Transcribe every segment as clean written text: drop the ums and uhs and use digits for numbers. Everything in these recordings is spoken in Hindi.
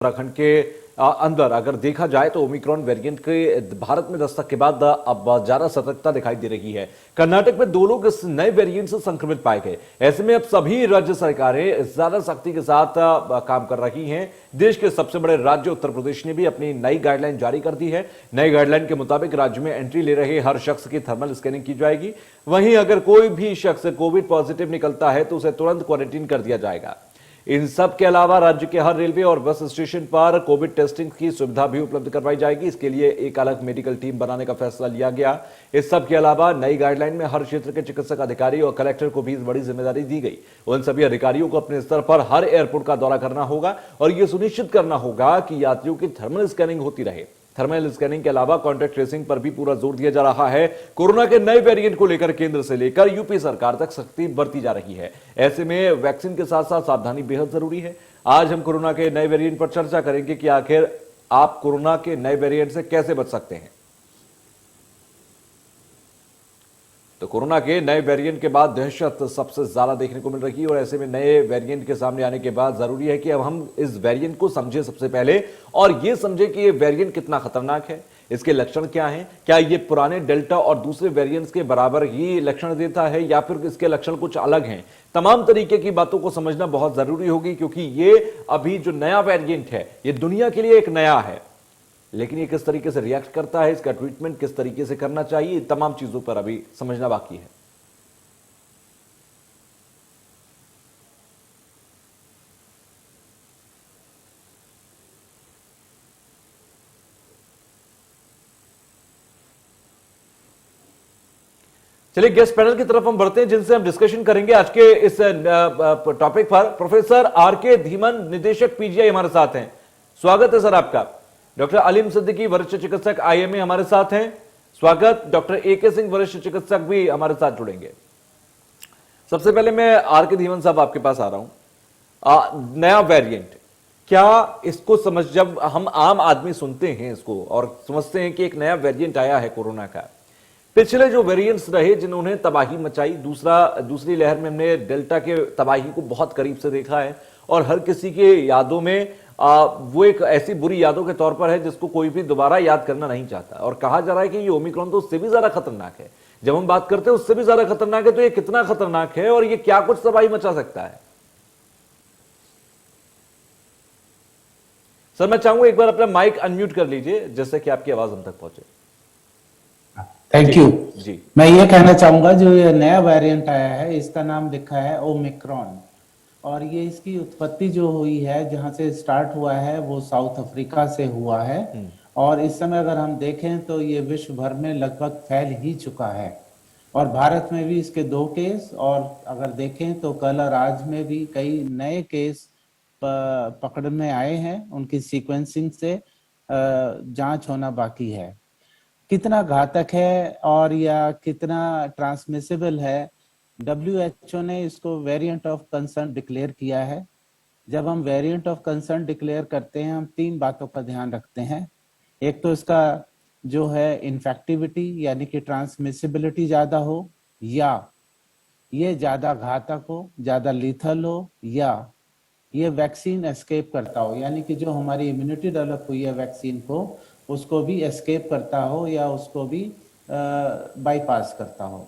उत्तराखंड के अंदर अगर देखा जाए तो ओमिक्रॉन वेरिएंट के भारत में दस्तक के बाद अब ज्यादा सतर्कता दिखाई दे रही है। कर्नाटक में 2 लोग इस नए वेरिएंट से संक्रमित पाए गए। ऐसे में अब सभी राज्य सरकारें ज्यादा सख्ती के साथ काम कर रही हैं। देश के सबसे बड़े राज्य उत्तर प्रदेश ने भी अपनी नई गाइडलाइन जारी कर दी है। नई गाइडलाइन के मुताबिक राज्य में एंट्री ले रहे हर शख्स की थर्मल स्कैनिंग की जाएगी। वहीं अगर कोई भी शख्स कोविड पॉजिटिव निकलता है तो उसे तुरंत क्वारंटीन कर दिया जाएगा। इन सब के अलावा राज्य के हर रेलवे और बस स्टेशन पर कोविड टेस्टिंग की सुविधा भी उपलब्ध करवाई जाएगी। इसके लिए एक अलग मेडिकल टीम बनाने का फैसला लिया गया। इस सब के अलावा नई गाइडलाइन में हर क्षेत्र के चिकित्सक अधिकारी और कलेक्टर को भी बड़ी जिम्मेदारी दी गई। उन सभी अधिकारियों को अपने स्तर पर हर एयरपोर्ट का दौरा करना होगा और यह सुनिश्चित करना होगा कि यात्रियों की थर्मल स्कैनिंग होती रहे। थर्मल स्कैनिंग के अलावा कॉन्टैक्ट ट्रेसिंग पर भी पूरा जोर दिया जा रहा है। कोरोना के नए वेरिएंट को लेकर केंद्र से लेकर यूपी सरकार तक सख्ती बरती जा रही है। ऐसे में वैक्सीन के साथ साथ सावधानी बेहद जरूरी है। आज हम कोरोना के नए वेरिएंट पर चर्चा करेंगे कि आखिर आप कोरोना के नए वेरिएंट से कैसे बच सकते हैं। तो कोरोना के नए वेरिएंट के बाद दहशत सबसे ज्यादा देखने को मिल रही है और ऐसे में नए वेरिएंट के सामने आने के बाद जरूरी है कि अब हम इस वेरिएंट को समझें सबसे पहले और यह समझें कि यह वेरिएंट कितना खतरनाक है, इसके लक्षण क्या हैं, क्या ये पुराने डेल्टा और दूसरे वेरिएंट्स के बराबर ही लक्षण देता है या फिर इसके लक्षण कुछ अलग हैं। तमाम तरीके की बातों को समझना बहुत जरूरी होगी क्योंकि ये अभी जो नया वेरिएंट है ये दुनिया के लिए एक नया है, लेकिन ये किस तरीके से रिएक्ट करता है, इसका ट्रीटमेंट किस तरीके से करना चाहिए, तमाम चीजों पर अभी समझना बाकी है। चलिए गेस्ट पैनल की तरफ हम बढ़ते हैं जिनसे हम डिस्कशन करेंगे आज के इस टॉपिक पर। Professor R K. धीमन, निदेशक पीजीआई हमारे साथ हैं। स्वागत है सर आपका। डॉक्टर अलीम सिद्दीकी, वरिष्ठ चिकित्सक आईएमए हमारे साथ हैं। स्वागत। Doctor A K. सिंह, वरिष्ठ चिकित्सक भी हमारे साथ जुड़ेंगे। सबसे पहले मैं आर.के. धीमन साहब आपके पास आ रहा हूं। नया वेरिएंट, क्या इसको समझ, जब हम आम आदमी सुनते हैं इसको और समझते हैं कि एक नया वेरिएंट आया है कोरोना का, पिछले जो वेरिएंट्स रहे जिन्होंने तबाही मचाई, दूसरी लहर में हमने डेल्टा के तबाही को बहुत करीब से देखा है और हर किसी के यादों में वो एक ऐसी बुरी यादों के तौर पर है जिसको कोई भी दोबारा याद करना नहीं चाहता और कहा जा रहा है कि ये ओमिक्रॉन तो उससे भी ज्यादा खतरनाक है। जब हम बात करते हैं उससे भी ज्यादा खतरनाक है तो ये कितना खतरनाक है और ये क्या कुछ तबाही मचा सकता है। सर मैं चाहूंगा एक बार अपना माइक अनम्यूट कर लीजिए जिससे कि आपकी आवाज हम तक पहुंचे। थैंक यू जी। मैं ये कहना चाहूंगा जो ये नया वेरिएंट आया है इसका नाम लिखा है ओमिक्रॉन और ये इसकी उत्पत्ति जो हुई है जहां से स्टार्ट हुआ है वो साउथ अफ्रीका से हुआ है और इस समय अगर हम देखें तो ये विश्व भर में लगभग फैल ही चुका है और भारत में भी इसके 2 केस और अगर देखें तो कल और आज में भी कई नए केस पकड़ में आए हैं। उनकी सीक्वेंसिंग से जांच होना बाकी है। कितना घातक है और या कितना ट्रांसमिसिबल है, WHO ने इसको वेरिएंट ऑफ कंसर्न डिक्लेयर किया है। जब हम वेरिएंट ऑफ कंसर्न डिक्लेयर करते हैं हम 3 बातों का ध्यान रखते हैं। एक तो इसका जो है इन्फेक्टिविटी यानी कि ट्रांसमिसिबिलिटी ज्यादा हो या ये ज्यादा घातक हो, ज्यादा लीथल हो या ये वैक्सीन एस्केप करता हो यानी कि जो हमारी इम्यूनिटी डेवलप हुई है वैक्सीन को उसको भी एस्केप करता हो या उसको भी बाईपास करता हो।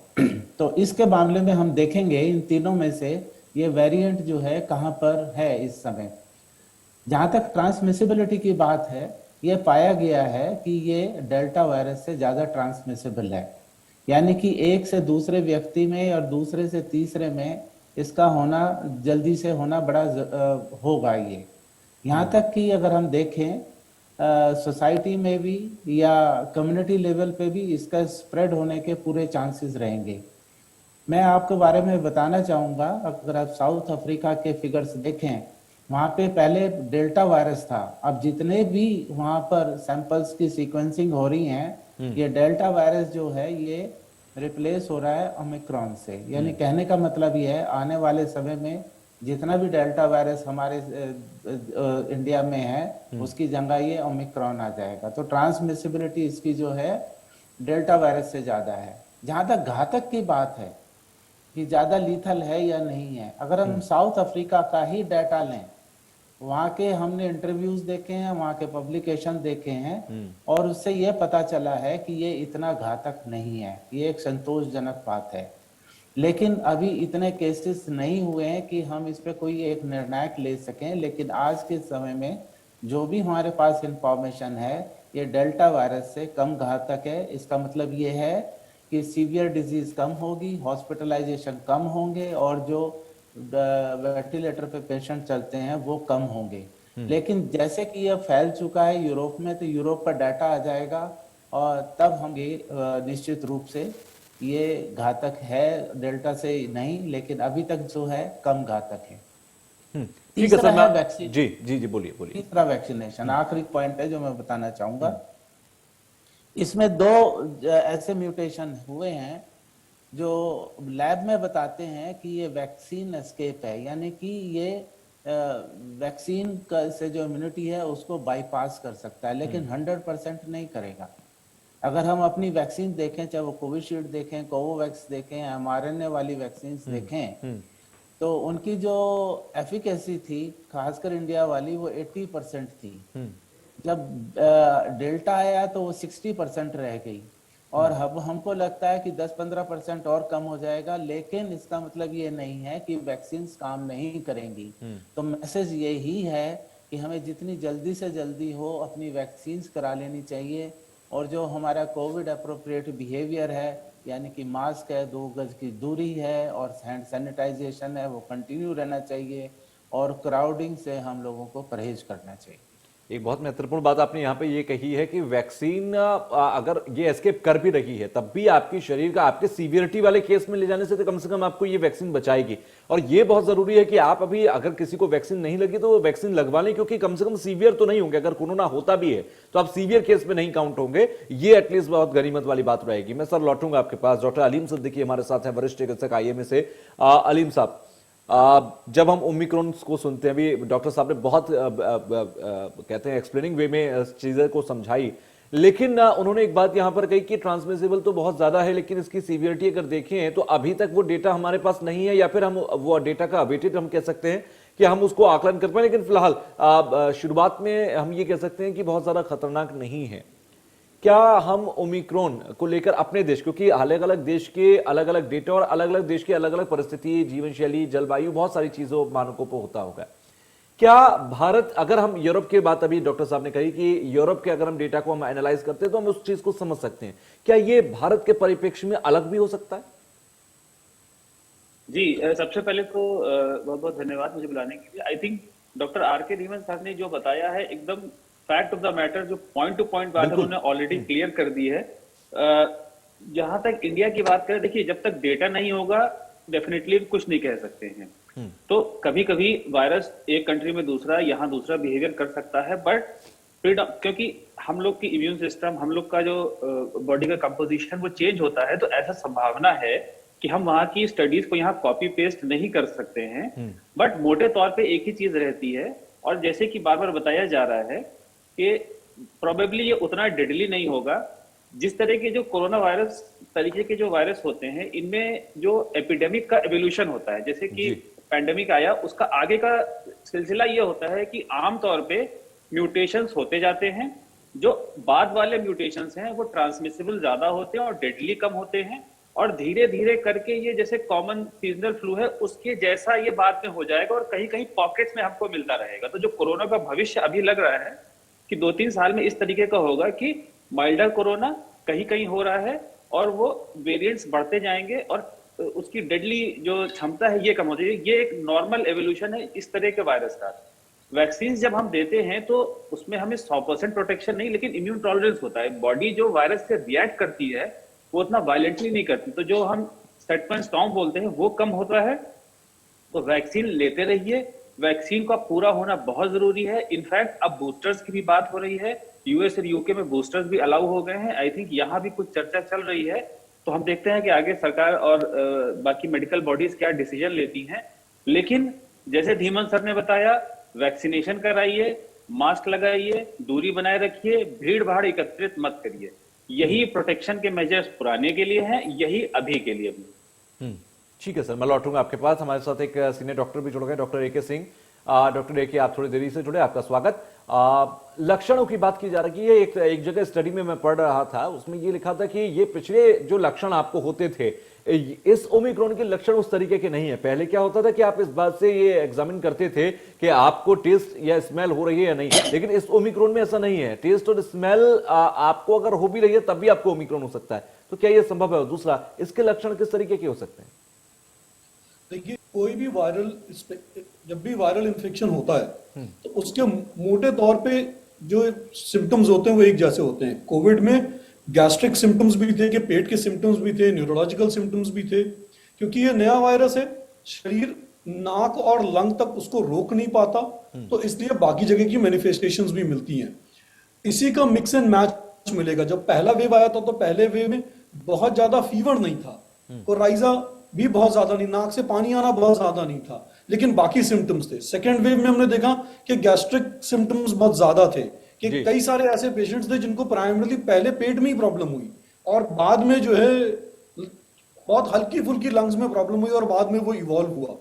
तो इसके मामले में हम देखेंगे इन तीनों में से ये वेरिएंट जो है कहाँ पर है इस समय। जहाँ तक ट्रांसमिसिबिलिटी की बात है ये पाया गया है कि ये डेल्टा वायरस से ज़्यादा ट्रांसमिसिबल है यानी कि एक से दूसरे व्यक्ति में और दूसरे से तीसरे में इसका होना जल्दी से होना बड़ा होगा। ये यहाँ तक कि अगर हम देखें सोसाइटी में भी या कम्युनिटी लेवल पे भी इसका स्प्रेड होने के पूरे चांसेस रहेंगे। मैं आपके बारे में बताना चाहूँगा, अगर आप साउथ अफ्रीका के फिगर्स देखें वहाँ पे पहले डेल्टा वायरस था, अब जितने भी वहाँ पर सैंपल्स की सीक्वेंसिंग हो रही हैं ये डेल्टा वायरस जो है ये रिप्लेस हो रहा है ओमिक्रॉन से। यानी कहने का मतलब ये है आने वाले समय में जितना भी डेल्टा वायरस हमारे इंडिया में है उसकी जगह ये ओमिक्रॉन आ जाएगा। तो ट्रांसमिसिबिलिटी इसकी जो है डेल्टा वायरस से ज्यादा है। जहां तक घातक की बात है कि ज्यादा लीथल है या नहीं है, अगर हम साउथ अफ्रीका का ही डाटा लें वहाँ के हमने इंटरव्यूज देखे हैं, वहाँ के पब्लिकेशन देखे हैं, और उससे ये पता चला है कि ये इतना घातक नहीं है। ये एक संतोषजनक बात है। लेकिन अभी इतने केसेस नहीं हुए हैं कि हम इस पे कोई एक निर्णायक ले सकें। लेकिन आज के समय में जो भी हमारे पास इंफॉर्मेशन है, ये डेल्टा वायरस से कम घातक है। इसका मतलब ये है कि सीवियर डिजीज कम होगी, हॉस्पिटलाइजेशन कम होंगे, और जो वेंटिलेटर पे पेशेंट चलते हैं वो कम होंगे। लेकिन जैसे कि यह फैल चुका है यूरोप में, तो यूरोप का डाटा आ जाएगा, और तब हम ये निश्चित रूप से ये घातक है डेल्टा से नहीं, लेकिन अभी तक जो है कम घातक है। ठीक है तीसरा सर। है वैक्सीन। जी जी जी, बोलिए बोलिए। तीसरा वैक्सीनेशन, आखिरी पॉइंट है जो मैं बताना चाहूंगा। इसमें दो ऐसे म्यूटेशन हुए हैं जो लैब में बताते हैं कि ये वैक्सीन एस्केप है, यानी कि ये वैक्सीन का से जो इम्यूनिटी है उसको बाईपास कर सकता है, लेकिन 100% नहीं करेगा। अगर हम अपनी वैक्सीन देखें, चाहे वो कोविशील्ड देखें, कोवोवैक्स देखें, mRNA वाली वैक्सीन देखें, तो उनकी जो एफिकेसी थी, खासकर इंडिया वाली, वो 80% थी। जब डेल्टा आया तो वो 60% रह गई, और अब हमको लगता है कि 10-15% और कम हो जाएगा। लेकिन इसका मतलब ये नहीं है कि वैक्सीन काम नहीं करेंगी। तो मैसेज यही है कि हमें जितनी जल्दी से जल्दी हो अपनी वैक्सीन करा लेनी चाहिए, और जो हमारा कोविड अप्रोप्रिएट बिहेवियर है, यानी कि मास्क है, 2 गज की दूरी है, और हैंड सैनिटाइजेशन है, वो कंटिन्यू रहना चाहिए, और क्राउडिंग से हम लोगों को परहेज करना चाहिए। एक बहुत महत्वपूर्ण बात आपने यहाँ पे ये कही है कि वैक्सीन अगर ये एस्केप कर भी रही है तब भी आपकी शरीर का आपके सीवियरिटी वाले केस में ले जाने से कम आपको ये वैक्सीन बचाएगी। और ये बहुत जरूरी है कि आप अभी अगर किसी को वैक्सीन नहीं लगी तो वो वैक्सीन लगवा लें, क्योंकि कम से कम सीवियर तो नहीं होंगे। अगर कोरोना होता भी है तो आप सीवियर केस में नहीं काउंट होंगे। ये एटलीस्ट बहुत गनीमत वाली बात रहेगी। मैं सर लौटूंगा आपके पास। डॉक्टर अलीम सिद्दीकी हमारे साथ है, वरिष्ठ चिकित्सक IMA से। अलीम साहब, जब हम ओमिक्रॉन को सुनते हैं, अभी डॉक्टर साहब ने बहुत कहते हैं एक्सप्लेनिंग वे में चीजें को समझाई, लेकिन उन्होंने एक बात यहां पर कही कि ट्रांसमिसिबल तो बहुत ज्यादा है, लेकिन इसकी सीवियरिटी अगर देखें तो अभी तक वो डेटा हमारे पास नहीं है, या फिर हम वो डेटा का अवेटेड हम कह सकते हैं कि हम उसको आकलन कर पाए। लेकिन फिलहाल शुरुआत में हम ये कह सकते हैं कि बहुत ज्यादा खतरनाक नहीं है। क्या हम ओमिक्रॉन को लेकर अपने देश, क्योंकि अलग अलग देश के अलग अलग डेटा और अलग अलग देश की अलग अलग परिस्थिति, जीवन शैली, जलवायु, बहुत सारी चीजों मानकों पर होता होगा, क्या भारत, अगर हम यूरोप की बात अभी डॉक्टर साहब ने कही कि यूरोप के अगर हम डेटा को हम एनालाइज करते हैं तो हम उस चीज को समझ सकते हैं, क्या ये भारत के परिप्रेक्ष्य में अलग भी हो सकता है? जी, सबसे पहले तो बहुत बहुत धन्यवाद मुझे बुलाने के लिए। I think doctor R.K. Dhiman साहब ने जो बताया है एकदम फैक्ट ऑफ द मैटर, जो पॉइंट टू पॉइंट बात है उन्होंने ऑलरेडी क्लियर कर दी है। जहां तक इंडिया की बात करें, देखिए जब तक डेटा नहीं होगा डेफिनेटली कुछ नहीं कह सकते हैं। तो कभी कभी वायरस एक कंट्री में दूसरा, यहाँ दूसरा बिहेवियर कर सकता है, बट क्योंकि हम लोग की इम्यून सिस्टम, हम लोग का जो बॉडी का कंपोजिशन वो चेंज होता है, तो ऐसा संभावना है कि हम वहां की स्टडीज को यहाँ कॉपी पेस्ट नहीं कर सकते हैं। बट मोटे तौर पे एक ही चीज रहती है, और जैसे कि बार बार बताया जा रहा है कि प्रोबेबली ये उतना डेडली नहीं होगा। जिस तरह के जो कोरोना वायरस तरीके के जो वायरस होते हैं, इनमें जो एपिडेमिक का एवोल्यूशन होता है, जैसे कि पैंडेमिक आया, उसका आगे का सिलसिला ये होता है कि आमतौर पे म्यूटेशंस होते जाते हैं। जो बाद वाले म्यूटेशंस हैं वो ट्रांसमिसिबल ज्यादा होते हैं और डेडली कम होते हैं, और धीरे धीरे करके ये जैसे कॉमन सीजनल फ्लू है उसके जैसा ये बाद में हो जाएगा, और कहीं कहीं पॉकेट्स में हमको मिलता रहेगा। तो जो कोरोना का भविष्य अभी लग रहा है कि 2-3 साल में इस तरीके का होगा कि माइल्डर कोरोना कहीं कहीं हो रहा है, और वो वेरिएंट्स बढ़ते जाएंगे, और उसकी डेडली जो क्षमता है ये कम होती है। ये एक नॉर्मल एवोल्यूशन है इस तरह के वायरस का। वैक्सीन जब हम देते हैं तो उसमें हमें 100% प्रोटेक्शन नहीं, लेकिन इम्यून टॉलरेंस होता है। बॉडी जो वायरस से रिएक्ट करती है वो उतना वायलेंटली नहीं करती, तो जो हम सेट पॉइंट स्टॉर्म बोलते हैं वो कम होता है। तो वैक्सीन लेते रहिए, वैक्सीन का पूरा होना बहुत जरूरी है। इनफैक्ट अब बूस्टर्स की भी बात हो रही है, US और UK में बूस्टर्स भी अलाउ हो गए हैं। आई थिंक यहाँ भी कुछ चर्चा चल रही है, तो हम देखते हैं कि आगे सरकार और बाकी मेडिकल बॉडीज क्या डिसीजन लेती हैं। लेकिन जैसे धीमन सर ने बताया, वैक्सीनेशन कराइए, मास्क लगाइए, दूरी बनाए रखिए, भीड़ भाड़ एकत्रित मत करिए। यही प्रोटेक्शन के मेजर्स पुराने के लिए हैं, यही अभी के लिए भी। ठीक है सर, मैं लौटूंगा आपके पास। हमारे साथ एक सीनियर डॉक्टर भी जुड़ गए, doctor AK Singh. Doctor A के आप थोड़ी देरी से जुड़े, आपका स्वागत। लक्षणों की बात की जा रही है। एक जगह स्टडी में मैं पढ़ रहा था, उसमें ये लिखा था कि ये पिछले जो लक्षण आपको होते थे, इस ओमिक्रॉन के लक्षण उस तरीके के नहीं है। पहले क्या होता था कि आप इस बात से ये एग्जामिन करते थे कि आपको टेस्ट या स्मेल हो रही है या नहीं, लेकिन इस ओमिक्रॉन में ऐसा नहीं है। टेस्ट और स्मेल आपको अगर हो भी रही है तब भी आपको ओमिक्रॉन हो सकता है। तो क्या ये संभव है? और दूसरा, इसके लक्षण किस तरीके के हो सकते हैं? देखिए, कोई भी जब भी वायरल इन्फेक्शन होता है तो उसके मोटे तौर पे जो सिम्टम्स होते हैं वो एक जैसे होते हैं। कोविड में गैस्ट्रिक सिम्टम्स भी थे, कि पेट के सिम्टम्स भी थे, न्यूरोलॉजिकल सिम्टम्स भी थे, क्योंकि ये नया वायरस है, शरीर नाक और लंग तक उसको रोक नहीं पाता, तो इसलिए बाकी जगह की मैनिफेस्टेशंस भी मिलती हैं। इसी का मिक्स एंड मैच मिलेगा। जब पहला वेव आया था तो पहले वेव में बहुत ज्यादा फीवर नहीं था, कोराइजा भी बहुत ज्यादा नहीं, नाक से पानी आना बहुत ज्यादा नहीं था, लेकिन बाकी सिम्टम्स थे। सेकेंड वेव में हमने देखा कि गैस्ट्रिक सिम्टम्स बहुत ज्यादा थे, कि कई सारे ऐसे पेशेंट्स थे जिनको प्राइमरीली पहले पेट में ही प्रॉब्लम हुई और बाद में जो है बहुत हल्की फुल्की लंग्स में प्रॉब्लम हुई और बाद में वो इवॉल्व हुआ।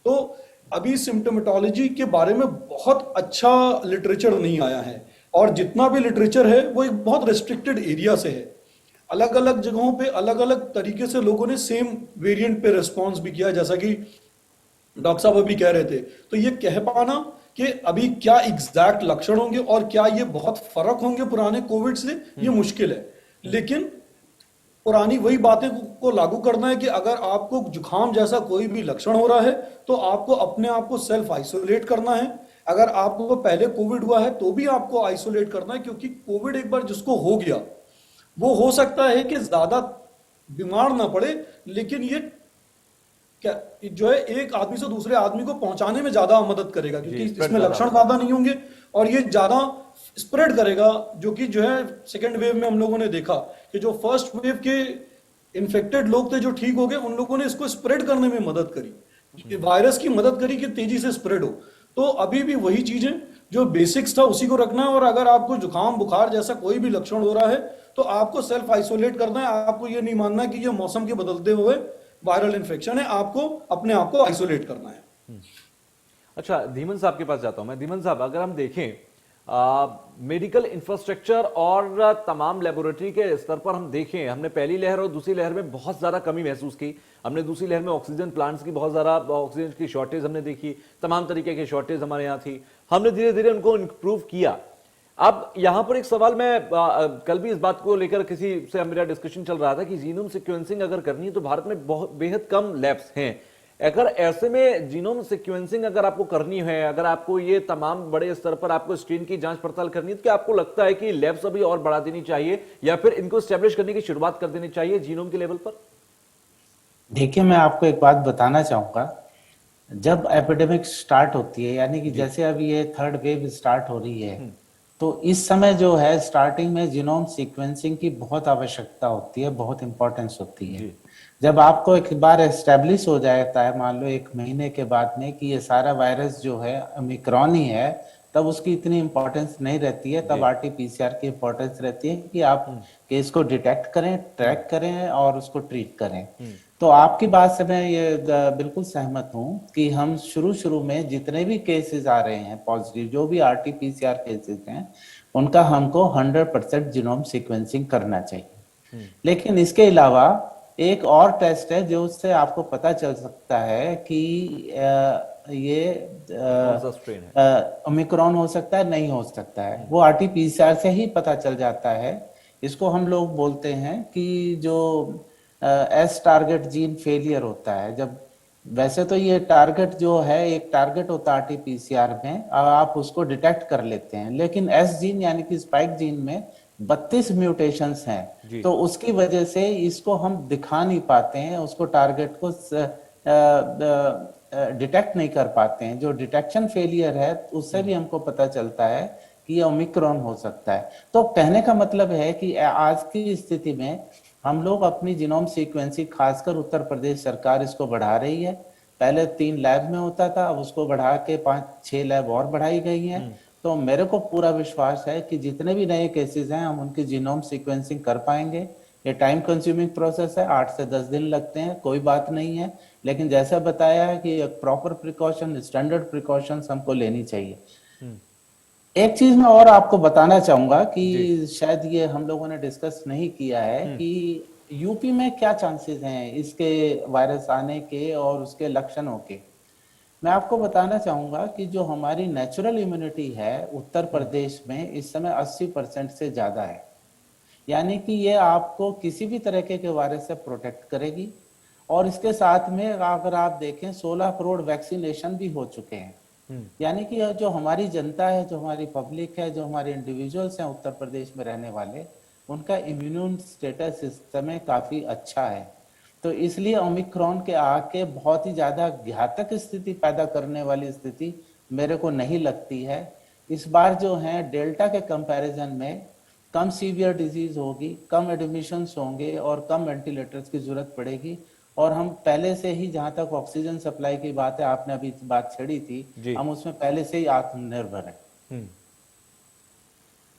तो अभी सिम्टोमेटोलॉजी के बारे में बहुत अच्छा लिटरेचर नहीं आया है, और जितना भी लिटरेचर है वो एक बहुत रेस्ट्रिक्टेड एरिया से है। अलग अलग जगहों पे अलग अलग तरीके से लोगों ने सेम वेरिएंट पे रिस्पॉन्स भी किया, जैसा कि डॉक्टर साहब अभी कह रहे थे। तो ये कह पाना कि अभी क्या एग्जैक्ट लक्षण होंगे और क्या ये बहुत फर्क होंगे पुराने कोविड से, ये मुश्किल है। लेकिन पुरानी वही बातें को लागू करना है कि अगर आपको जुकाम जैसा कोई भी लक्षण हो रहा है तो आपको अपने आप को सेल्फ आइसोलेट करना है। अगर आपको पहले कोविड हुआ है तो भी आपको आइसोलेट करना है, क्योंकि कोविड एक बार जिसको हो गया वो हो सकता है कि ज्यादा बीमार ना पड़े, लेकिन ये क्या जो है एक आदमी से दूसरे आदमी को पहुंचाने में ज्यादा मदद करेगा, क्योंकि इसमें लक्षण ज्यादा नहीं होंगे और ये ज्यादा स्प्रेड करेगा। जो कि जो है सेकेंड वेव में हम लोगों ने देखा कि जो फर्स्ट वेव के इन्फेक्टेड लोग थे जो ठीक हो गए, उन लोगों ने इसको स्प्रेड करने में मदद करी, वायरस की मदद करी कि तेजी से स्प्रेड हो। तो अभी भी वही चीजें जो बेसिक्स था उसी को रखना है। और अगर आपको जुकाम बुखार जैसा कोई भी लक्षण हो रहा है तो आपको सेल्फ आइसोलेट करना है। आपको ये नहीं मानना कि ये मौसम के बदलते हुए वायरल इन्फेक्शन है, आपको अपने आप को आइसोलेट करना है। अच्छा, धीमन साहब के पास जाता हूं मैं। धीमन साहब, अगर हम देखें मेडिकल इंफ्रास्ट्रक्चर और तमाम लेबोरेटरी के स्तर पर हम देखें, हमने पहली लहर और दूसरी लहर में बहुत ज्यादा कमी महसूस की। हमने दूसरी लहर में ऑक्सीजन प्लांट्स की बहुत ज्यादा ऑक्सीजन की शॉर्टेज हमने देखी, तमाम तरीके की शॉर्टेज हमारे यहाँ थी। हमने धीरे धीरे उनको इंप्रूव किया। अब यहां पर एक सवाल, मैं कल भी इस बात को लेकर किसी से मेरा डिस्कशन चल रहा था कि जीनोम सीक्वेंसिंग अगर करनी है तो भारत में बहुत बेहद कम लैब्स हैं। अगर ऐसे में जीनोम सीक्वेंसिंग अगर आपको करनी है, अगर आपको ये तमाम बड़े स्तर पर आपको स्ट्रेन की जांच पड़ताल करनी है, तो क्या आपको लगता है कि लैब्स अभी और बढ़ा देनी चाहिए या फिर इनको स्टैब्लिश करने की शुरुआत कर देनी चाहिए जीनोम के लेवल पर? देखिए, मैं आपको एक बात बताना चाहूंगा। जब एपिडेमिक स्टार्ट होती है, यानी कि जैसे अभी ये थर्ड वेव स्टार्ट हो रही है, तो इस समय जो है स्टार्टिंग में जीनोम सीक्वेंसिंग की बहुत आवश्यकता होती है, बहुत इंपॉर्टेंस होती है। जब आपको एक बार एस्टेब्लिश हो जाता है, मान लो 1 महीने के बाद में, कि ये सारा वायरस जो है ओमिक्रॉन ही है, तब उसकी इतनी इंपॉर्टेंस नहीं रहती है। तब आरटीपीसीआर की इंपॉर्टेंस रहती है कि आप केस को डिटेक्ट करें, ट्रैक करें और उसको ट्रीट करें। तो आपकी बात से मैं ये बिल्कुल सहमत हूं कि हम शुरू में जितने भी केसेस आ रहे हैं पॉजिटिव, जो भी आरटीपीसीआर केसेस हैं, उनका हमको 100% जीनोम सीक्वेंसिंग करना चाहिए। लेकिन इसके अलावा एक और टेस्ट है जो उससे आपको पता चल सकता है कि ये ओमिक्रॉन हो सकता है, नहीं हो सकता है। वो आरटीपीसीआर से ही पता चल जाता है। इसको हम लोग बोलते हैं कि जो एस टारगेट जीन फेलियर होता है। जब वैसे तो ये टारगेट जो है, एक टारगेट होता है आरटीपीसीआर में, आप उसको डिटेक्ट कर लेते हैं, लेकिन एस जीन यानी कि स्पाइक जीन में 32 म्यूटेशंस हैं, तो उसकी वजह से इसको हम दिखा नहीं पाते हैं, उसको टारगेट को डिटेक्ट नहीं कर पाते हैं। जो डिटेक्शन फेलियर है उससे भी हमको पता चलता है कि ये ओमिक्रॉन हो सकता है। तो कहने का मतलब है कि आज की स्थिति में हम लोग अपनी जीनोम सीक्वेंसिंग, खासकर उत्तर प्रदेश सरकार इसको बढ़ा रही है। पहले 3 लैब में होता था, अब उसको बढ़ा के 5-6 लैब और बढ़ाई गई हैं। तो मेरे को पूरा विश्वास है कि जितने भी नए केसेस हैं हम उनकी जीनोम सीक्वेंसिंग कर पाएंगे। ये टाइम कंज्यूमिंग प्रोसेस है, 8 से 10 दिन लगते हैं, कोई बात नहीं है। लेकिन जैसा बताया है कि एक प्रॉपर प्रिकॉशन, स्टैंडर्ड प्रिकॉशंस हमको लेनी चाहिए। एक चीज मैं और आपको बताना चाहूंगा कि शायद ये हम लोगों ने डिस्कस नहीं किया है कि यूपी में क्या चांसेस हैं इसके वायरस आने के और उसके लक्षणों के। मैं आपको बताना चाहूंगा कि जो हमारी नेचुरल इम्यूनिटी है उत्तर प्रदेश में इस समय 80% से ज्यादा है। यानी कि ये आपको किसी भी तरह के वायरस से प्रोटेक्ट करेगी। और इसके साथ में अगर आप देखें 16 करोड़ वैक्सीनेशन भी हो चुके हैं। यानी कि जो हमारी जनता है, जो हमारी पब्लिक है, जो हमारे इंडिविजुअल्स हैं उत्तर प्रदेश में रहने वाले, उनका इम्यून स्टेटस इस समय काफी अच्छा है। तो इसलिए ओमिक्रॉन के आके बहुत ही ज्यादा घातक स्थिति पैदा करने वाली स्थिति मेरे को नहीं लगती है। इस बार जो है डेल्टा के कंपैरिजन में कम सीवियर डिजीज होगी, कम एडमिशंस होंगे और कम वेंटिलेटर्स की जरूरत पड़ेगी। और हम पहले से ही, जहां तक ऑक्सीजन सप्लाई की बात है, आपने अभी बात छेड़ी थी, हम उसमें पहले से ही आत्मनिर्भर हैं।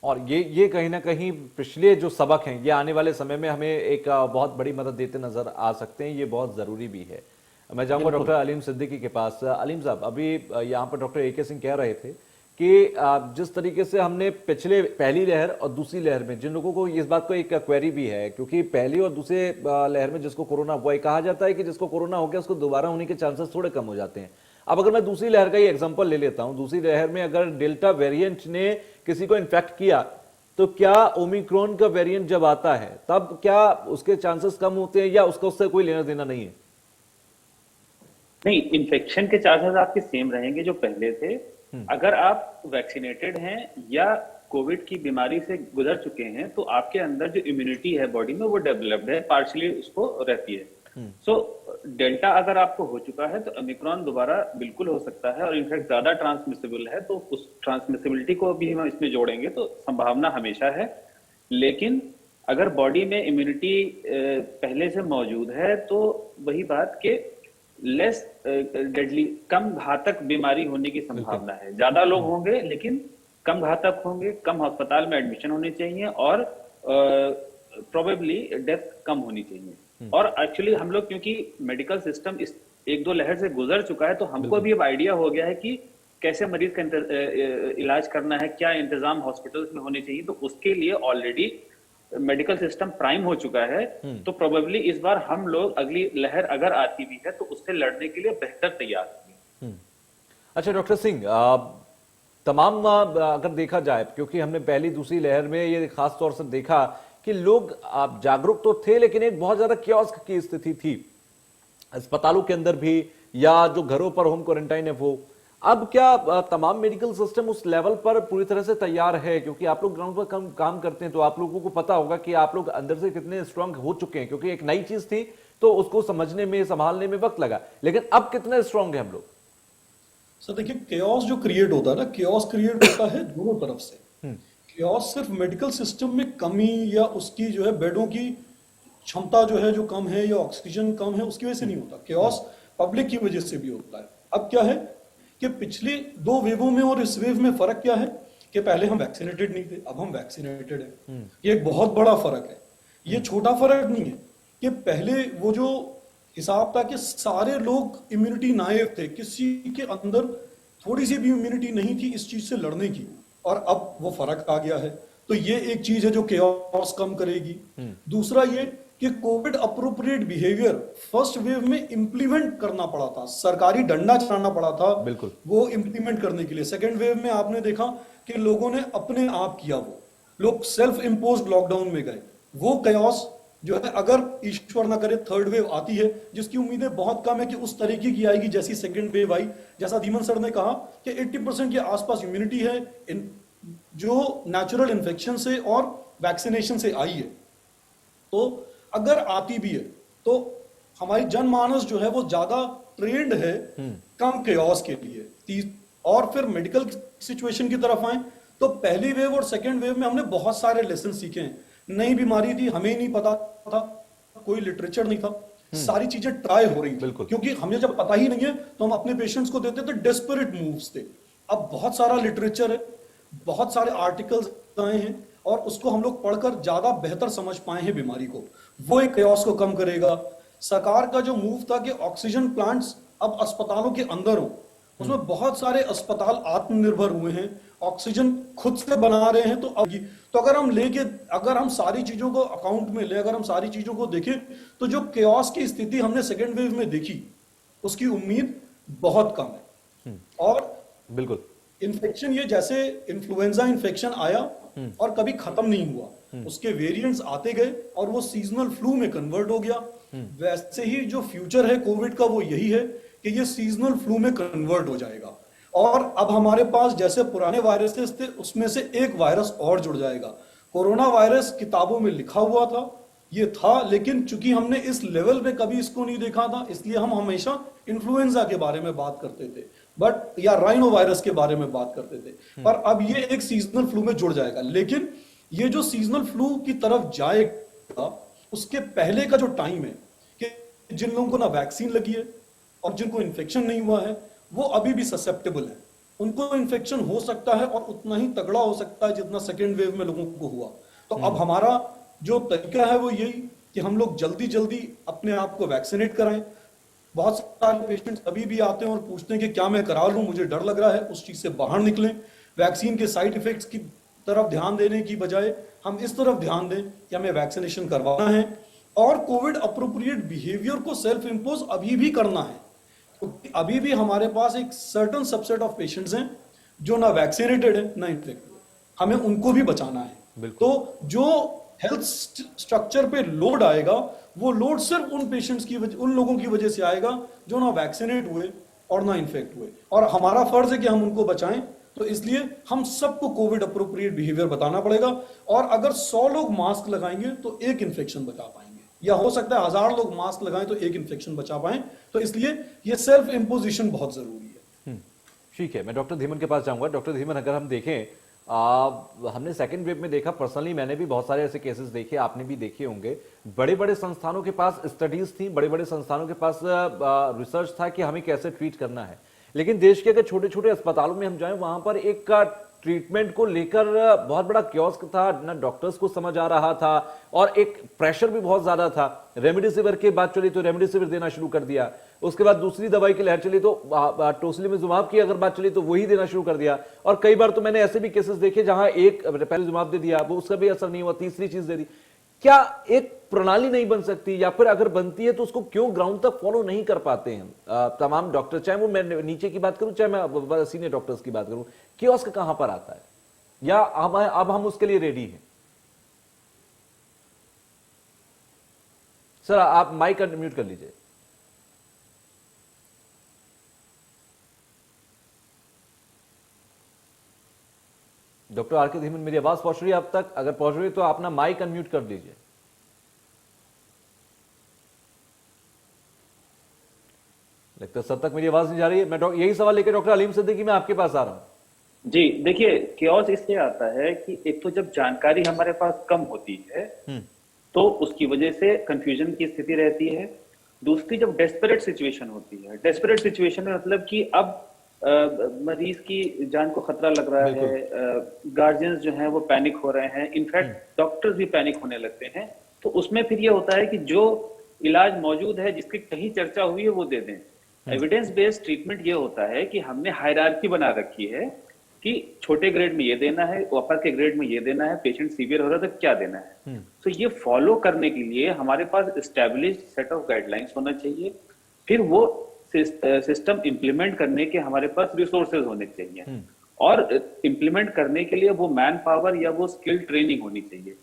और ये कहीं ना कहीं पिछले जो सबक हैं ये आने वाले समय में हमें एक बहुत बड़ी मदद देते नजर आ सकते हैं। ये बहुत जरूरी भी है। मैं जाऊंगा डॉक्टर अलीम सिद्दीकी के पास। अलीम साहब, अभी यहाँ पर डॉक्टर ए के सिंह कह रहे थे कि जिस तरीके से हमने पहली लहर और दूसरी लहर में, जिन लोगों को इस बात को एक क्वेरी भी है, क्योंकि पहली और दूसरे लहर में जिसको कोरोना हुआ, कहा जाता है कि जिसको कोरोना हो गया उसको दोबारा होने के चांसेस थोड़े कम हो जाते हैं। अब अगर मैं दूसरी लहर का ही एग्जांपल ले लेता हूं, दूसरी लहर में अगर डेल्टा वेरिएंट ने किसी को इन्फेक्ट किया, तो क्या ओमिक्रॉन का वेरिएंट जब आता है तब क्या उसके चांसेस कम होते हैं या उसका उससे कोई लेना देना नहीं है? नहीं, इन्फेक्शन के चांसेस आपके सेम रहेंगे जो पहले थे। अगर आप वैक्सीनेटेड हैं या कोविड की बीमारी से गुजर चुके हैं तो आपके अंदर जो इम्यूनिटी है बॉडी में वो डेवलप्ड है, पार्शियली उसको रहती है। सो डेल्टा अगर आपको हो चुका है तो ओमिक्रॉन दोबारा बिल्कुल हो सकता है, और इनफैक्ट ज्यादा ट्रांसमिसिबल है, तो उस ट्रांसमिसिबिलिटी को भी हम इसमें जोड़ेंगे तो संभावना हमेशा है। लेकिन अगर बॉडी में इम्यूनिटी पहले से मौजूद है तो वही बात के लेस डेडली, कम घातक बीमारी होने की संभावना है। ज्यादा लोग होंगे लेकिन कम घातक होंगे, कम अस्पताल में एडमिशन होने चाहिए और प्रोबेबली डेथ कम होनी चाहिए। और एक्चुअली हम लोग क्योंकि मेडिकल सिस्टम इस एक दो लहर से गुजर चुका है तो हमको भी अब आइडिया हो गया है कि कैसे मरीज का इलाज करना है, क्या इंतजाम हॉस्पिटल्स में होने चाहिए। तो उसके लिए ऑलरेडी मेडिकल सिस्टम प्राइम हो चुका है। तो प्रोबेबली इस बार हम लोग अगली लहर अगर आती भी है तो उससे लड़ने के लिए बेहतर तैयार होंगे। अच्छा डॉक्टर सिंह, तमाम अगर देखा जाए, क्योंकि हमने पहली दूसरी लहर में ये खास तौर से देखा कि लोग जागरूक तो थे लेकिन एक बहुत ज्यादा कियोस्क की स्थिति थी अस्पतालों के अंदर भी, या जो घरों पर होम क्वारंटाइन है वो। अब क्या तमाम मेडिकल सिस्टम उस लेवल पर पूरी तरह से तैयार है? क्योंकि आप लोग ग्राउंड पर काम करते हैं तो आप लोगों को पता होगा कि आप लोग अंदर से कितने स्ट्रांग हो चुके हैं, क्योंकि एक नई चीज थी तो उसको समझने में, संभालने में वक्त लगा। लेकिन अब कितने स्ट्रांग हैं हम लोग? सर देखिए, केओस जो क्रिएट होता है ना, केओस क्रिएट होता है दोनों तरफ से। केओस सिर्फ मेडिकल सिस्टम में कमी या उसकी जो है बेडों की क्षमता जो है जो कम है या ऑक्सीजन कम है उसकी वजह से नहीं होता। केओस पब्लिक की वजह से भी होता है। अब क्या है कि पिछले 2 वेवों में और इस वेव में फर्क क्या है कि पहले हम वैक्सीनेटेड नहीं थे, अब हम वैक्सीनेटेड हैं। ये एक बहुत बड़ा फर्क है। ये छोटा फर्क नहीं है कि पहले वो जो हिसाब था कि सारे लोग इम्यूनिटी नायक थे, किसी के अंदर थोड़ी सी भी इम्यूनिटी नहीं थी इस चीज से लड़ने की, और अब वो फर्क आ गया है। तो ये एक चीज है जो केओस कम करेगी। दूसरा ये कि Covid appropriate behaviour first wave में इंप्लीमेंट करना पड़ा था, सरकारी डंडा चलाना पड़ा था बिल्कुल वो इंप्लीमेंट करने के लिए। सेकेंड वेव में आपने देखा कि लोगों ने अपने आप किया, वो लोग सेल्फ इम्पोज्ड लॉकडाउन में गए। वो केओस जो है, अगर ईश्वर ना करे थर्ड वेव आती है, जिसकी उम्मीदें बहुत कम है कि उस तरीके की आएगी जैसी सेकंड वेव आई, जैसा धीमन सर ने कहा कि 80% के आसपास इम्यूनिटी है जो नेचुरल इन्फेक्शन से और वैक्सीनेशन से आई है। तो अगर आती भी है तो हमारी जनमानस जो है वो ज्यादा ट्रेंड है कम केओस के लिए। और फिर मेडिकल सिचुएशन की तरफ आए तो पहली वेव और सेकेंड वेव में हमने बहुत सारे लेसन सीखे हैं। नई बीमारी थी, हमें नहीं पता था, कोई लिटरेचर नहीं था, सारी चीजें ट्राई हो रही थी, क्योंकि हमें जब पता ही नहीं है तो हम अपने पेशेंट्स को देते थे डेस्परेट मूव्स थे। अब बहुत सारा लिटरेचर है, बहुत सारे आर्टिकल्स आए हैं, और उसको हम लोग पढ़कर ज्यादा बेहतर समझ पाए हैं बीमारी को, वो एक chaos को कम करेगा। सरकार का जो मूव था कि ऑक्सीजन प्लांट्स अब अस्पतालों के अंदर हो, उसमें बहुत सारे अस्पताल आत्मनिर्भर हुए हैं, ऑक्सीजन खुद से बना रहे हैं। तो अगर हम सारी चीजों को अकाउंट में ले, अगर हम सारी चीजों को देखें, तो जो केओस की स्थिति हमने सेकेंड वेव में देखी, उसकी उम्मीद बहुत कम है। और बिल्कुल इन्फेक्शन, ये जैसे इन्फ्लुएंजा इन्फेक्शन आया और कभी खत्म नहीं हुआ, उसके वेरिएंट्स आते गए और वो सीजनल फ्लू में कन्वर्ट हो गया, वैसे ही जो फ्यूचर है कोविड का वो यही है कि ये सीजनल फ्लू में कन्वर्ट हो जाएगा। और अब हमारे पास जैसे पुराने वायरसेस थे, उसमें से एक वायरस और जुड़ जाएगा। कोरोना वायरस किताबों में लिखा हुआ था, ये था, लेकिन चूंकि हमने इस लेवल पे कभी इसको नहीं देखा था, इसलिए हम हमेशा इन्फ्लुएंजा के बारे में बात करते थे, या राइनो वायरस के बारे में बात करते थे। पर अब ये एक सीजनल फ्लू में जुड़ जाएगा। लेकिन ये जो सीजनल फ्लू की तरफ जाएगा, उसके पहले का जो टाइम है कि जिन लोगों को ना वैक्सीन लगी है और जिनको इन्फेक्शन नहीं हुआ है, वो अभी भी ससेप्टेबल है, उनको इन्फेक्शन हो सकता है और उतना ही तगड़ा हो सकता है जितना सेकेंड वेव में लोगों को हुआ। तो अब हमारा जो तरीका है वो यही कि हम लोग जल्दी जल्दी अपने आप को वैक्सीनेट कराएं। बहुत सारे पेशेंट्स अभी भी आते हैं और पूछते हैं कि क्या मैं करा लूं, मुझे डर लग रहा है, उस चीज से बाहर निकलें। वैक्सीन के साइड इफेक्ट्स की तरफ ध्यान देने की बजाय हम इस तरफ ध्यान दें कि हमें वैक्सीनेशन करवाना है और कोविड अप्रोप्रिएट बिहेवियर को सेल्फ इम्पोज अभी भी करना है, क्योंकि अभी भी हमारे पास एक सर्टन सबसेट ऑफ पेशेंट्स हैं जो ना वैक्सीनेटेड है ना इन्फेक्टेड, हमें उनको भी बचाना है। तो जो हेल्थ स्ट्रक्चर पे लोड आएगा, वो लोड सिर्फ उन पेशेंट्स की वजह, उन लोगों की वजह से आएगा जो ना वैक्सीनेट हुए और ना इन्फेक्ट हुए, और हमारा फर्ज है कि हम उनको बचाएं। तो इसलिए हम सबको कोविड अप्रोप्रिएट बिहेवियर बताना पड़ेगा, और अगर 100 लोग मास्क लगाएंगे तो एक इन्फेक्शन बचा पाएंगे, या हो सकता है 1000 लोग मास्क लगाएं तो एक इन्फेक्शन बचा पाएं। तो इसलिए ये सेल्फ इम्पोजिशन बहुत जरूरी है। ठीक है, मैं डॉक्टर धीमन के पास जाऊंगा। डॉक्टर धीमन, अगर हम देखें, हमने सेकेंड वेव में देखा, पर्सनली मैंने भी बहुत सारे ऐसे केसेस देखे, आपने भी देखे होंगे। बड़े बड़े संस्थानों के पास स्टडीज थी, बड़े बड़े संस्थानों के पास रिसर्च था कि हमें कैसे ट्रीट करना है, लेकिन देश के अगर छोटे छोटे अस्पतालों में हम जाएं, वहां पर एक ट्रीटमेंट को लेकर बहुत बड़ा कियोस्क था, ना डॉक्टर्स को समझ आ रहा था और एक प्रेशर भी बहुत ज्यादा था। रेमडेसिविर की बात चली तो रेमडेसिविर देना शुरू कर दिया, उसके बाद दूसरी दवाई की लहर चली तो टोसिलिजुमाब की अगर बात चली तो वही देना शुरू कर दिया। और कई बार तो मैंने ऐसे भी केसेस देखे जहां एक टोसिलिजुमाब दे दिया, वो उसका भी असर नहीं हुआ, तीसरी चीज दे दी। क्या एक प्रणाली नहीं बन सकती, या फिर अगर बनती है तो उसको क्यों ग्राउंड तक फॉलो नहीं कर पाते हैं तमाम डॉक्टर, चाहे वो मैं नीचे की बात करूं चाहे मैं सीनियर डॉक्टर्स की बात करूं? कियोस्क कहां पर आता है, या अब हम उसके लिए रेडी हैं? सर आप माइक म्यूट कर लीजिए। डॉक्टर आर के धीमन, मेरी आवाज पहुंच रही है अब तक? अगर पहुंच रही है तो अपना माइक अनम्यूट कर दीजिए। लगता है सब तक मेरी आवाज नहीं जा रही है। मैं यही सवाल लेकर डॉक्टर अलीम सिद्दीकी मैं आपके पास आ रहा हूं। जी देखिए, केओस इसलिए आता है कि एक तो जब जानकारी हमारे पास कम होती है तो उसकी वजह से कंफ्यूजन की स्थिति रहती है। दूसरी, जब डेस्परेट सिचुएशन होती है, डेस्परेट सिचुएशन में मतलब कि अब मरीज की जान को खतरा लग रहा है, गार्जियंस जो हैं वो पैनिक हो रहे हैं, इनफैक्ट डॉक्टर्स भी पैनिक होने लगते हैं। तो उसमें फिर ये होता है कि जो इलाज मौजूद है, जिसकी कहीं चर्चा हुई है, वो दे दें। एविडेंस बेस्ड ट्रीटमेंट ये होता है कि हमने हायरार्की बना रखी है कि छोटे ग्रेड में ये देना है, अपर के ग्रेड में ये देना है, पेशेंट सीवियर हो रहा है तो क्या देना है। तो ये फॉलो करने के लिए हमारे पास एस्टेब्लिश्ड सेट ऑफ गाइडलाइंस होना चाहिए, फिर वो सिस्टम इंप्लीमेंट करने के हमारे पास रिसोर्सेज होने चाहिए, और इंप्लीमेंट करने के लिए वो मैन पावर या वो स्किल ट्रेनिंग होनी चाहिए।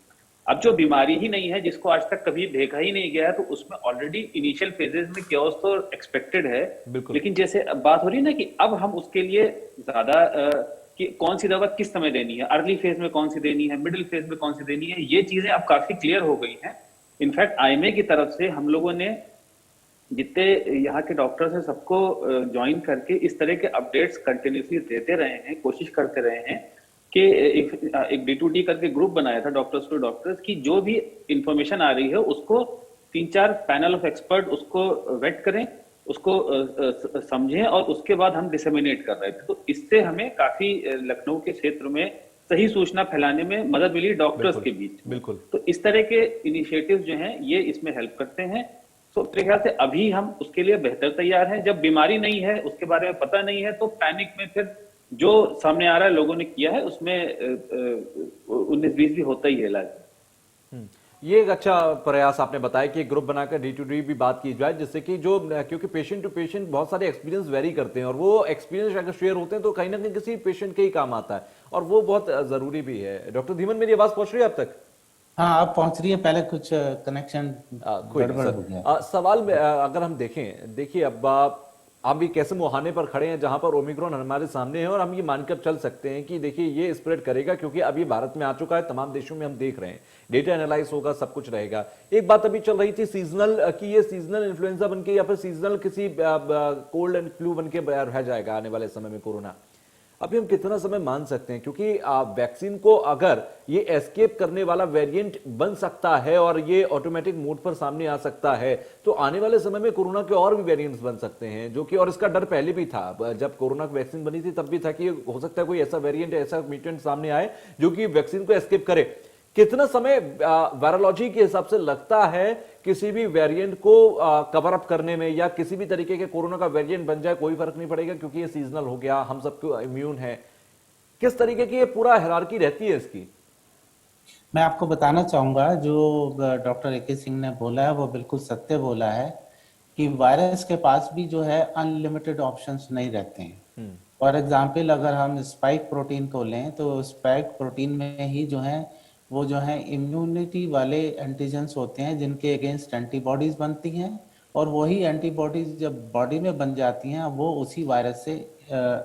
अब जो बीमारी ही नहीं है, जिसको आज तक कभी देखा ही नहीं गया है, तो उसमें ऑलरेडी इनिशियल फेजेस में केओस तो एक्सपेक्टेड है। लेकिन जैसे बात हो रही है ना कि अब हम उसके लिए ज्यादा कि कौन सी दवा किस समय देनी है, अर्ली फेज में कौन सी देनी है, मिडिल फेज में कौन सी देनी है, ये चीजें अब काफी क्लियर हो गई हैं। इनफैक्ट आईएमए की तरफ से हम लोगों ने जितने यहाँ के डॉक्टर्स हैं सबको ज्वाइन करके इस तरह के अपडेट्स कंटिन्यूसली देते रहे हैं, कोशिश करते रहे हैं कि एक D2D करके ग्रुप बनाया था डॉक्टर्स टू डॉक्टर्स की, जो भी इंफॉर्मेशन आ रही है उसको 3-4 पैनल ऑफ एक्सपर्ट उसको वेट करें, उसको समझें, और उसके बाद हम डिसेमिनेट कर रहे थे। तो इससे हमें काफी लखनऊ के क्षेत्र में सही सूचना फैलाने में मदद मिली डॉक्टर्स बिल्कुल, के बीच में। बिल्कुल। तो इस तरह के इनिशिएटिव्स जो हैं ये इसमें हेल्प करते हैं। तो मेरे ख्याल से अभी हम उसके लिए बेहतर तैयार हैं। जब बीमारी नहीं है, उसके बारे में पता नहीं है, तो पैनिक में फिर जो सामने आ रहा है लोगों ने किया है उसमें 19-20 भी होता ही है इलाज। ये एक अच्छा प्रयास आपने बताया कि एक ग्रुप बनाकर डी टू डी भी बात की जाए, जिससे कि जो क्योंकि पेशेंट टू पेशेंट बहुत सारे एक्सपीरियंस वेरी करते हैं और वो एक्सपीरियंस अगर शेयर होते हैं तो कहीं ना कहीं किसी पेशेंट के ही काम आता है और वो बहुत जरूरी भी है। डॉक्टर धीमन, मेरी आवाज पहुंच रही है अब तक? हाँ, आप पहुंच रही है, पहले कुछ कनेक्शन कोई नहीं गड़बड़ सर। हो गया। सवाल में अगर हम देखें, देखिए अब हम एक ऐसे मुहाने पर खड़े हैं जहां पर ओमिक्रॉन हमारे सामने है और हम ये मानकर चल सकते हैं कि देखिए ये स्प्रेड करेगा, क्योंकि अभी भारत में आ चुका है, तमाम देशों में हम देख रहे हैं, डेटा एनालाइज होगा, सब कुछ रहेगा। एक बात अभी चल रही थी सीजनल कि ये सीजनल इन्फ्लुएंजा बनके या फिर सीजनल किसी कोल्ड एंड फ्लू बनके रह जाएगा आने वाले समय में कोरोना। अभी हम कितना समय मान सकते हैं, क्योंकि वैक्सीन को अगर ये एस्केप करने वाला वेरिएंट बन सकता है और ये ऑटोमेटिक मोड पर सामने आ सकता है, तो आने वाले समय में कोरोना के और भी वेरिएंट्स बन सकते हैं, जो कि और इसका डर पहले भी था। जब कोरोना की वैक्सीन बनी थी तब भी था कि हो सकता है कोई ऐसा वेरिएंट, ऐसा म्यूटेंट सामने आए जो कि वैक्सीन को एस्केप करे। कितना समय वायरोलॉजी के हिसाब से लगता है किसी भी वेरिएंट को कवर अप करने में, या किसी भी तरीके के कोरोना का वेरिएंट बन जाए कोई फर्क नहीं पड़ेगा क्योंकि ये सीजनल हो गया, हम सबको इम्यून है? किस तरीके की ये पूरा हायरार्की रहती है इसकी? मैं आपको बताना चाहूंगा, जो डॉक्टर ए के सिंह ने बोला है वो बिल्कुल सत्य बोला है कि वायरस के पास भी जो है अनलिमिटेड ऑप्शंस नहीं रहते हैं। फॉर एग्जाम्पल, अगर हम स्पाइक प्रोटीन को लें तो स्पाइक प्रोटीन में ही जो है वो जो है इम्यूनिटी वाले एंटीजेंस होते हैं जिनके अगेंस्ट एंटीबॉडीज बनती हैं, और वही एंटीबॉडीज जब बॉडी में बन जाती हैं वो उसी वायरस से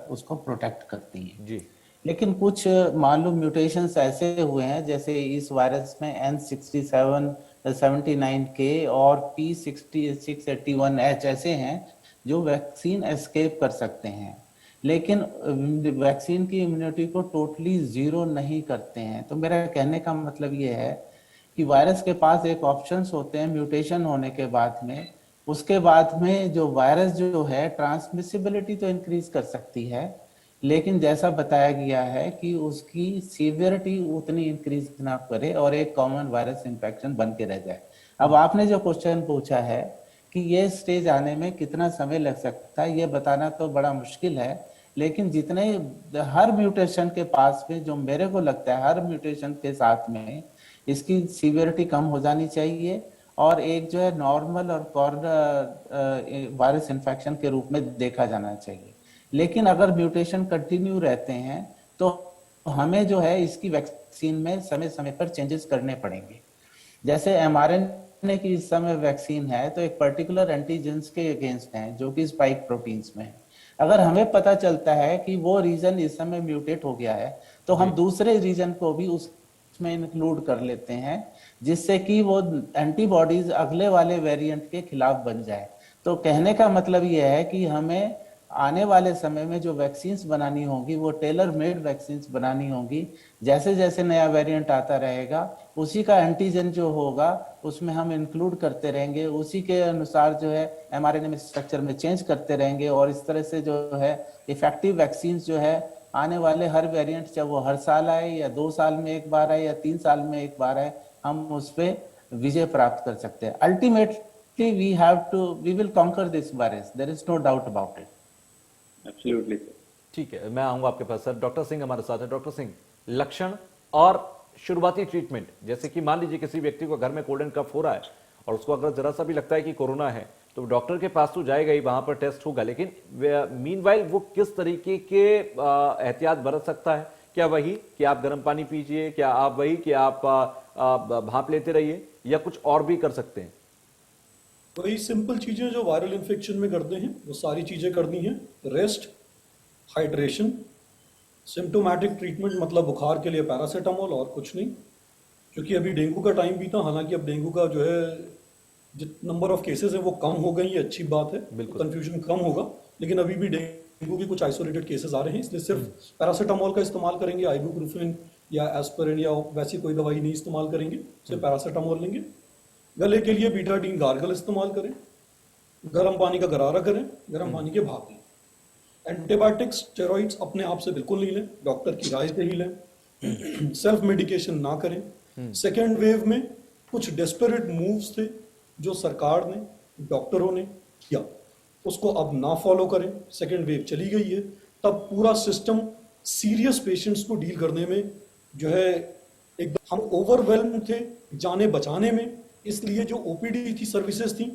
उसको प्रोटेक्ट करती हैं जी। लेकिन कुछ मालूम म्यूटेशंस ऐसे हुए हैं, जैसे इस वायरस में N6779K और P6681H ऐसे हैं जो वैक्सीन एस्केप कर सकते हैं, लेकिन वैक्सीन की इम्यूनिटी को टोटली जीरो नहीं करते हैं। तो मेरा कहने का मतलब ये है कि वायरस के पास एक ऑप्शंस होते हैं म्यूटेशन होने के बाद में, उसके बाद में जो वायरस जो है ट्रांसमिसिबिलिटी तो इंक्रीज कर सकती है, लेकिन जैसा बताया गया है कि उसकी सीवियरिटी उतनी इंक्रीज ना करे और एक कॉमन वायरस इन्फेक्शन बन के रह जाए। अब आपने जो क्वेश्चन पूछा है कि ये स्टेज आने में कितना समय लग सकता है, ये बताना तो बड़ा मुश्किल है, लेकिन जितने हर म्यूटेशन के पास में जो मेरे को लगता है हर म्यूटेशन के साथ में इसकी सीवियरिटी कम हो जानी चाहिए और एक जो है नॉर्मल और वायरस इन्फेक्शन के रूप में देखा जाना चाहिए। लेकिन अगर म्यूटेशन कंटिन्यू रहते हैं तो हमें जो है इसकी वैक्सीन में समय समय पर चेंजेस करने पड़ेंगे। जैसे mRNA की इस समय वैक्सीन है तो एक पर्टिकुलर एंटीजेंस के अगेंस्ट है जो कि स्पाइक प्रोटीन्स में है। अगर हमें पता चलता है कि वो रीजन इस समय म्यूटेट हो गया है तो हम दूसरे रीजन को भी उसमें इंक्लूड कर लेते हैं, जिससे कि वो एंटीबॉडीज अगले वाले वेरिएंट के खिलाफ बन जाए। तो कहने का मतलब ये है कि हमें आने वाले समय में जो वैक्सीन्स बनानी होंगी वो टेलर मेड वैक्सीन्स बनानी होंगी। जैसे जैसे नया वेरिएंट आता रहेगा उसी का एंटीजन जो होगा उसमें हम इंक्लूड करते रहेंगे, उसी के अनुसार जो है mRNA में स्ट्रक्चर में चेंज करते रहेंगे और इस तरह से जो है इफेक्टिव वैक्सीन्स जो है आने वाले हर वेरिएंट, चाहे वो हर साल आए या 2 साल में एक बार आए या 3 साल में एक बार आए, हम उस पर विजय प्राप्त कर सकते हैं। Ultimately we will conquer this virus, there is no doubt about it. Absolutely sir. ठीक है, मैं आऊंगा आपके पास सर। डॉक्टर सिंह हमारे साथ है। डॉक्टर सिंह, लक्षण और शुरुआती ट्रीटमेंट, जैसे कि मान लीजिए किसी व्यक्ति को घर में कोल्ड एंड कफ हो रहा है और उसको अगर जरा सा भी लगता है कि कोरोना है तो डॉक्टर के पास तो जाएगा ही, वहां पर टेस्ट होगा, लेकिन मीनवाइल वो किस तरीके के एहतियात बरत सकता है? क्या वही कि आप गर्म पानी पीजिए, क्या आप वही कि आप भाप लेते रहिए, या कुछ और भी कर सकते हैं? वही सिंपल चीजें जो वायरल इन्फेक्शन में करते हैं वो सारी चीजें करनी है। रेस्ट, हाइड्रेशन, सिम्टोमेटिक ट्रीटमेंट मतलब बुखार के लिए पैरासीटामोल और कुछ नहीं, क्योंकि अभी डेंगू का टाइम भी था। हालांकि अब डेंगू का जो है जित नंबर ऑफ केसेस है वो कम हो गई, ये अच्छी बात है, कंफ्यूजन कम होगा, लेकिन अभी भी डेंगू के कुछ आइसोलेटेड केसेस आ रहे हैं, इसलिए सिर्फ पैरासीटामोल का इस्तेमाल करेंगे। आइबुप्रोफेन या एस्पिरिन या वैसी कोई दवाई नहीं इस्तेमाल करेंगे, सिर्फ पैरासीटामोल लेंगे। गले के लिए बीटाडीन गार्गल इस्तेमाल करें, गर्म पानी का गरारा करें, गर्म पानी के भाप लें। एंटीबायोटिक्स, स्टेरॉइड्स अपने आप से बिल्कुल नहीं लें, डॉक्टर की राय से ही लें। सेल्फ मेडिकेशन ना करें। सेकेंड वेव में कुछ डेस्परेट मूव्स थे जो सरकार ने, डॉक्टरों ने किया, उसको अब ना फॉलो करें। सेकेंड वेव चली गई है, तब पूरा सिस्टम सीरियस पेशेंट्स को डील करने में जो है एकदम हम ओवरवेल्म थे जाने बचाने में, इसलिए जो ओपीडी थी, सर्विसेज थी,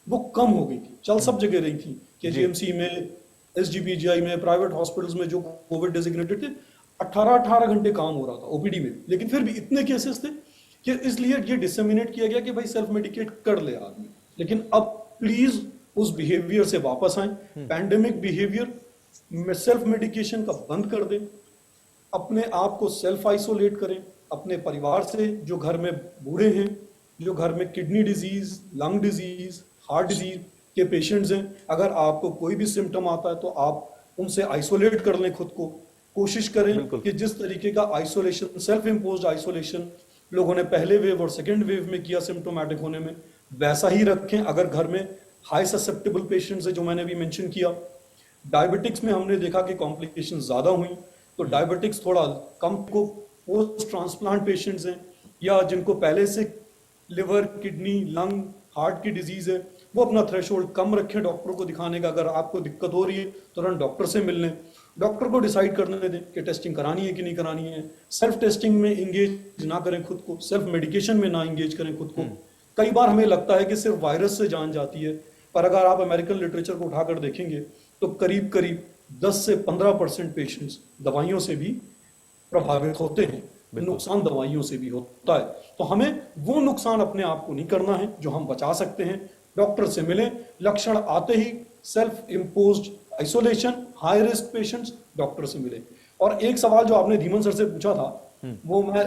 वो कम हो गई थी, चल सब जगह रही थी, केजीएमसी में, एसजीपीजीआई में, प्राइवेट हॉस्पिटल्स में जो कोविड डेजिग्नेटेड थे, 18 घंटे काम हो रहा था ओपीडी में, लेकिन फिर भी इतने केसेस थे कि इसलिए ये डिसेमिनेट किया गया कि भाई सेल्फ मेडिकेट कर ले आदमी। लेकिन अब प्लीज उस बिहेवियर से वापस आए, पैंडेमिक बिहेवियर में सेल्फ मेडिकेशन का बंद कर दें, अपने आप को सेल्फ आइसोलेट करें अपने परिवार से, जो घर में बूढ़े हैं, जो घर में kidney disease, lung disease, heart disease के पेशेंट्स हैं, अगर आपको कोई भी सिम्टम आता है तो आप उनसे आइसोलेट कर लें खुद को। कोशिश करें कि जिस तरीके का आइसोलेशन, सेल्फ इम्पोज्ड आइसोलेशन लोगों ने पहले वेव और सेकेंड वेव में किया सिम्टोमेटिक होने में, वैसा ही रखें। अगर घर में हाई ससेप्टेबल पेशेंट्स है, जो मैंने भी मेंशन किया, डायबिटिक्स में हमने देखा कि कॉम्प्लिकेशन ज्यादा हुई, तो डायबिटिक्स थोड़ा कम को, पोस्ट ट्रांसप्लांट पेशेंट्स हैं या जिनको पहले से लिवर, किडनी, लंग, हार्ट की डिजीज है, वो अपना थ्रेशोल्ड कम रखें डॉक्टर को दिखाने का। अगर आपको दिक्कत हो रही है तुरंत डॉक्टर से मिल लें, डॉक्टर को डिसाइड करने दें कि टेस्टिंग करानी है कि नहीं करानी है। सेल्फ टेस्टिंग में इंगेज ना करें खुद को, सेल्फ मेडिकेशन में ना इंगेज करें खुद को। कई बार हमें लगता है कि सिर्फ वायरस से जान जाती है, पर अगर आप अमेरिकन लिटरेचर को उठाकर देखेंगे तो करीब करीब 10 से 15% पेशेंट्स दवाइयों से भी प्रभावित होते हैं, नुकसान दवाइयों से भी होता है। तो हमें वो नुकसान अपने आप को नहीं करना है जो हम बचा सकते हैं। डॉक्टर से मिलें, लक्षण आते ही self imposed isolation, high risk patients, doctor से मिले। और एक सवाल जो आपने धीमन सर से पूछा था, वो मैं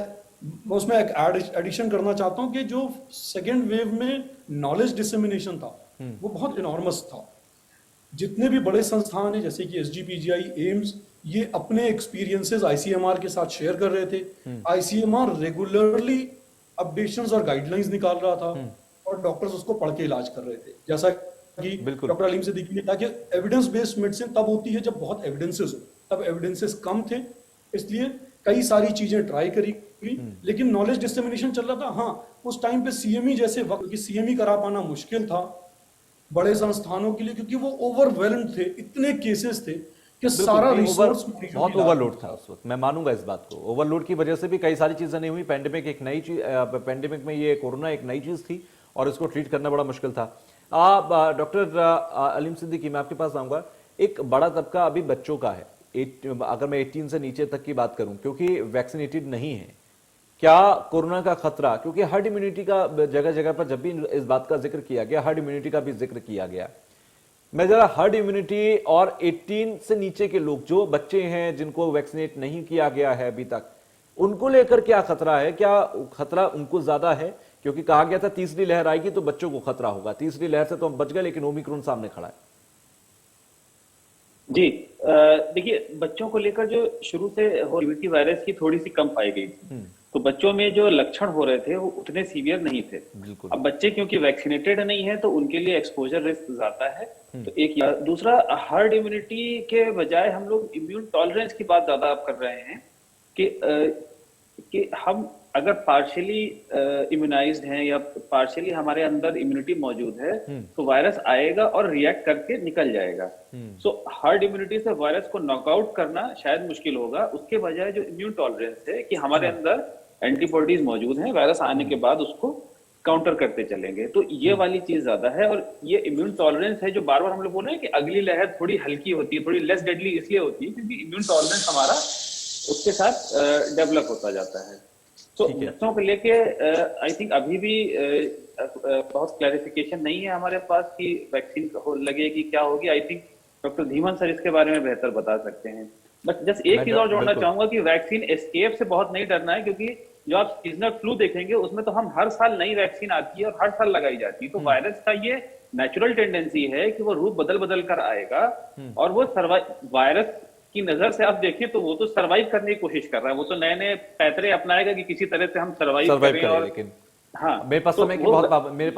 उसमें एक एडिशन करना चाहता हूं कि जो सेकेंड वेव में नॉलेज डिसेमिनेशन था वो बहुत इनॉर्मस था। जितने भी बड़े संस्थान हैं जैसे कि एसजीपीजीआई, एम्स, ये अपने एक्सपीरियंसेस आईसीएमआर के साथ शेयर कर रहे थे। आईसीएमआर रेगुलरली अपडेशंस और गाइडलाइंस निकाल रहा था और डॉक्टर्स उसको पढ़ के इलाज कर रहे थे। जैसा कि डॉक्टर अलीम सिद्दीकी ने कहा कि एविडेंस बेस्ड मेडिसिन तब होती है जब बहुत एविडेंसेस हो, तब एविडेंसेस कम थे, इसलिए कई सारी चीजें ट्राई करी गई, लेकिन नॉलेज डिसेमिनेशन चल रहा था। हाँ, उस टाइम पे सीएमई जैसे वक्त की सीएमई करा पाना मुश्किल था बड़े संस्थानों के लिए, क्योंकि वो ओवरवेल्म्ड थे, इतने केसेस थे कि सारा रिसोर्स बहुत ओवरलोड था उस वक्त। मैं मानूंगा इस बात को, ओवरलोड की वजह से भी कई सारी चीजें नहीं हुई। पैंडेमिक एक नई चीज, पैंडेमिक में ये कोरोना एक नई चीज थी और इसको ट्रीट करना बड़ा मुश्किल था। डॉक्टर अलीम सिद्दीकी, मैं आपके पास आऊंगा। एक बड़ा तबका अभी बच्चों का है, अगर मैं 18 से नीचे तक की बात करूं, क्योंकि वैक्सीनेटेड नहीं है। क्या कोरोना का खतरा, क्योंकि हर्ड इम्यूनिटी का जगह जगह पर जब भी इस बात का जिक्र किया गया, हर्ड इम्यूनिटी का भी जिक्र किया गया, मैं जरा हर्ड इम्यूनिटी और 18 से नीचे के लोग, जो बच्चे हैं जिनको वैक्सीनेट नहीं किया गया है अभी तक, उनको लेकर क्या खतरा है? क्या खतरा उनको ज्यादा है? क्योंकि कहा गया था तीसरी लहर आएगी तो बच्चों को खतरा होगा। तीसरी लहर से तो हम बच गए, लेकिन ओमिक्रॉन सामने खड़ा है। जी, देखिए, बच्चों को लेकर जो शुरू से इम्यूनिटी वायरस की थोड़ी सी कम पाई गई, तो बच्चों में जो लक्षण हो रहे थे वो उतने सीवियर नहीं थे। अब बच्चे क्योंकि वैक्सीनेटेड नहीं है तो उनके लिए एक्सपोजर रिस्क ज्यादा है, तो एक। दूसरा, हर्ड इम्यूनिटी के बजाय हम लोग इम्यून टॉलरेंस की बात ज्यादा आप कर रहे हैं कि हम अगर पार्शियली इम्यूनाइज्ड हैं या पार्शियली हमारे अंदर इम्यूनिटी मौजूद है तो वायरस आएगा और रिएक्ट करके निकल जाएगा। सो हर्ड इम्यूनिटी से वायरस को नॉकआउट करना शायद मुश्किल होगा, उसके बजाय जो इम्यून टॉलरेंस है कि हमारे अंदर एंटीबॉडीज मौजूद हैं, वायरस आने के बाद उसको काउंटर करते चलेंगे, तो ये वाली चीज ज्यादा है। और ये इम्यून टॉलरेंस है जो बार बार हम लोग बोल रहे हैं कि अगली लहर थोड़ी हल्की होती है, थोड़ी लेस डेडली इसलिए होती है क्योंकि इम्यून टॉलरेंस हमारा उसके साथ डेवलप होता जाता है। तो बच्चों को लेके आई थिंक अभी भी बहुत क्लैरिफिकेशन नहीं है हमारे पास कि वैक्सीन लगेगी क्या होगी। I think doctor Dhiman sir इसके बारे में बेहतर बता सकते हैं। बट जस्ट एक चीज और जोड़ना चाहूंगा कि वैक्सीन एस्केप से बहुत नहीं डरना है, क्योंकि जो आप सीजनल फ्लू देखेंगे उसमें तो हम हर साल नई वैक्सीन आती है और हर साल लगाई जाती है। तो वायरस का ये नेचुरल टेंडेंसी है कि वो रूप बदल बदल कर आएगा और वो वायरस की नजर से आप देखें तो वो तो सरवाइव करने की कोशिश कर रहा है, वो तो नए नए पैतरे अपनाएगा कि किसी तरह से हम सरवाइव करें। और लेकिन हाँ, मेरे पास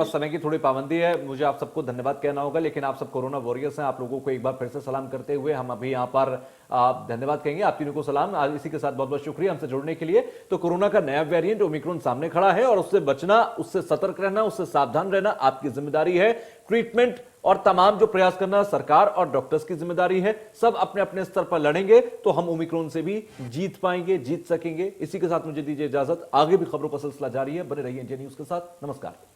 समय की थोड़ी पाबंदी है, मुझे आप सबको धन्यवाद कहना होगा, लेकिन आप सब कोरोना वॉरियर्स हैं। आप लोगों को एक बार फिर से सलाम करते हुए हम अभी यहाँ पर आप धन्यवाद कहेंगे, आप तीनों को सलाम। आज इसी के साथ बहुत बहुत शुक्रिया हमसे जुड़ने के लिए। तो कोरोना का नया वेरिएंट ओमिक्रॉन सामने खड़ा है और उससे बचना, उससे सतर्क रहना, उससे सावधान रहना आपकी जिम्मेदारी है। ट्रीटमेंट और तमाम जो प्रयास करना सरकार और डॉक्टर्स की जिम्मेदारी है। सब अपने अपने स्तर पर लड़ेंगे तो हम ओमिक्रॉन से भी जीत पाएंगे, जीत सकेंगे। इसी के साथ मुझे दीजिए इजाजत। आगे भी खबरों का सिलसिला जारी है, बने रहिए इंडिया न्यूज के साथ। नमस्कार।